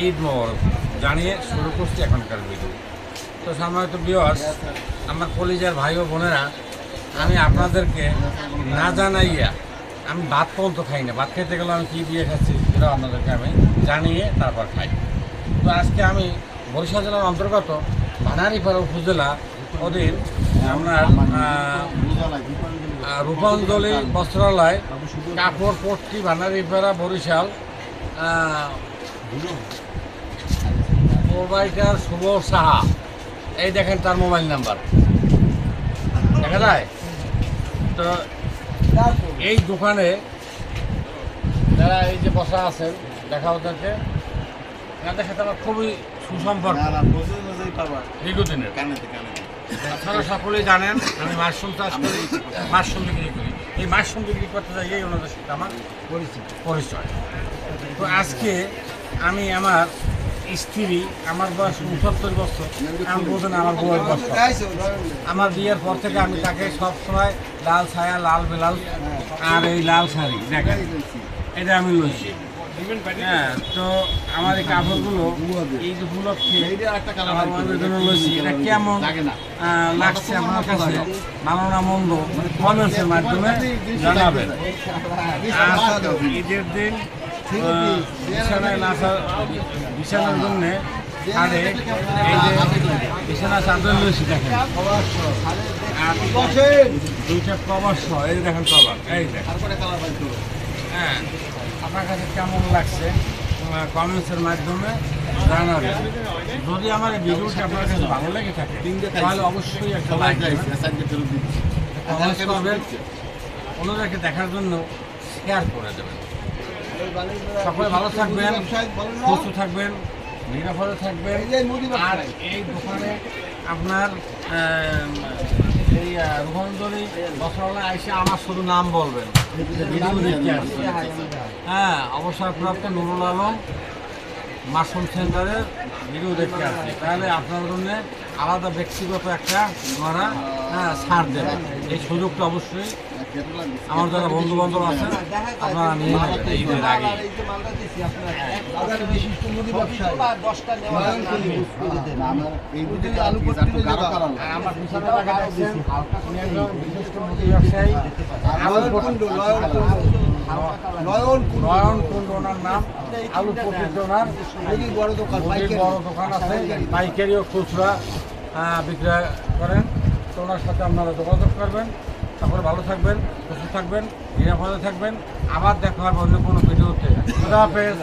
ঈদ মোবারক জানিয়ে শুরু করছি এখনকার ভিডিও। তো সম্মানিত ভিউয়ার্স, আমার কলিজার ভাই ও বোনেরা, আমি আপনাদেরকে না জানাইয়া আমি ভাত পর্যন্ত খাই না। ভাত খেতে গেলে আমি কী দিয়ে খাচ্ছি সেটাও আপনাদেরকে আমি জানিয়ে তারপর খাই। তো আজকে আমি বরিশাল জেলার অন্তর্গত ভান্ডারীপাড়া উপজেলা অধীন আপনার রূপাঞ্জলি বস্ত্রালয় কাপড় পট্টি ভান্ডারীপাড়া বরিশাল প্রোভাইডার শুভ সাহা। এই দেখেন তার মোবাইল নাম্বার দেখা যায়। তো এই দোকানে যারা এই যে বসা আছেন দেখা ওদেরকে, এনাদের সাথে আমার খুবই সুসম্পর্ক দীর্ঘদিনের। আপনারা সকলেই জানেন আমি মাশরুম চাষ করি, মাশরুম বিক্রি করি। এই মাশরুম বিক্রি করতে যাই এই ওনাদের সাথে আমার পরিচয়। তো আজকে আমি আমার স্ত্রী, আমার বয়স 69 বছর, আমি বোঝেন আমার বউয়ের বছর। আমার বিয়ের পর থেকে আমি তাকে সবসময় লাল ছায়া, লাল বেলাল আর এই লাল শাড়ি দেখেন এটা আমি লইছি। হ্যাঁ, তো আমার এই কাপড়গুলো এই যে উপলক্ষে আমার জন্য লইছি। এটা কেমন লাগছে আপনার কাছে, ভালো না মন্দ, কমেন্টসের মাধ্যমে জানাবেন। আর ঈদের দিন বিছানায় বিছানার জন্য ছাড়ে এই যে বিছানা চাদর লইছি দেখেন, আর দুইটা কভার সহ এই দেখেন কভার। এই দেখেন, হ্যাঁ, আপনার কাছে কেমন লাগছে কমেন্টসের মাধ্যমে জানাবেন। যদি আমার এই ভিডিওটি আপনার কাছে ভালো লেগে থাকে তাহলে অবশ্যই একটা লাইক করবেন, অন্যদেরকে দেখার জন্য শেয়ার করে দেবেন। সকলে ভালো থাকবেন, সুস্থ থাকবেন, নিরাপদে থাকবেন। আর এই দোকানে আপনার এই রূপাঞ্জলি বস্ত্রালয় এসে আমার শুধু নাম বলবেন, ভিডিও দেখতে আসছি। হ্যাঁ, অবসরপ্রাপ্ত নুরুল আলম মাশরুম সেন্টারের ভিডিও দেখতে আসছি, তাহলে আপনার জন্য আলাদা ব্যক্তিগত একটা ওনারা ছাড় দেবেন। এই সুযোগটা অবশ্যই আমার যারা বন্ধু বান্ধব আছেন আপনারা নিয়ে নেবেন ঈদের আগে। আমার পিছনে বিশিষ্ট মুদি ব্যবসায়ী নয়ন কুণ্ড ওনার নাম। আলু পট্টিতে ওনার বড় দোকান আছে, পাইকারি ও খুচরা বিক্রয় করেন। তো ওনার সাথে আপনারা যোগাযোগ করবেন। তারপরে ভালো থাকবেন, সুস্থ থাকবেন, নিরাপদে থাকবেন। আবার দেখা হবে অন্য কোনো ভিডিওতে। খুদা হাফেজ।